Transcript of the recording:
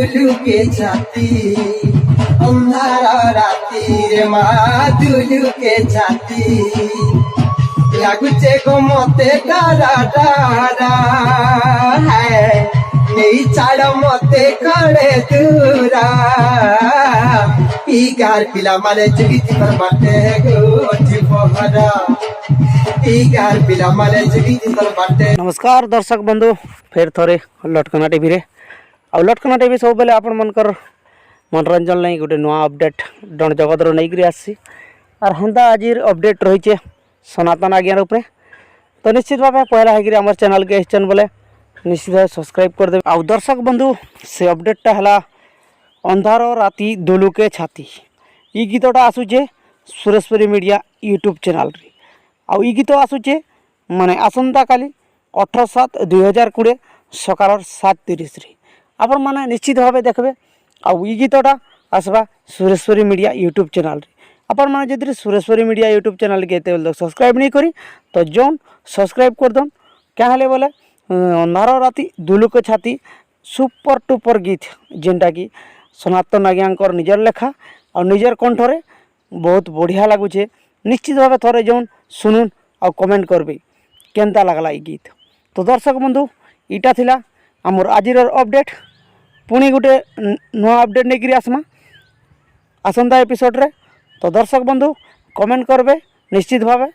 झुलू के छाती अंधारा राती रे माँ झुलू के छाती लाଗୁছে গো মতে ডারা ডারা হ্যাঁ এই ছাড় মতে করে দূরা পিগার পিলা মানে জুগিতি তোর বাটে গো জীবহরা পিগার পিলা মানে জুগিতি তোর বাটে। नमस्कार दर्शक बंधु फिर थोड़े लटकना टीवी रे आ लटकना टीवी सब बेले आपण मनकर मनोरंजन नहीं गोटे नुआ अपडेट डन जगत नहीं कर आसी और हेन्ता आज अपडेट रही सनातन आज्ञार उपरे तो निश्चित भाव पहला है आम चैनल के चैन बोले निश्चित भाव सब्सक्राइब कर दे। आ दर्शक बंधु से अपडेटा है अंधार राति दुलु के छाती ई गीतटा आसूचे सुरेश्वरी मीडिया यूट्यूब चैनल रे आ ई गीत आसूचे माने आसंता काली 18/7/2020 सकाल 7:30 आपण मैंने निश्चित भाव देखबे आई गीतटा आसवा सुरेश्वरी मीडिया यूट्यूब चैनल रे आपण मैंने जदि सुरेश्वरी मीडिया यूट्यूब चैनल के सब्सक्राइब नहीं करी तो जोन सब्सक्राइब कर दन क्या हेले बोले अंधार राति दुलु के छाती सुपर टुपर गीत जेनटा कि सनातन आज्ञांकर निजर लेखा और निजर कंठरे बहुत बढ़िया लगुचे निश्चित भाव थोड़े जोन सुनुन और कमेंट करबे केनता लगला ये गीत। तो दर्शक बंधु इटा थिला आमर आजिर अपडेट पुणी गोटे नुआ अपडेट नहीं आसमा आसंता एपिसोड रे। तो दर्शक बंधु कमेंट करबे निश्चित भावे।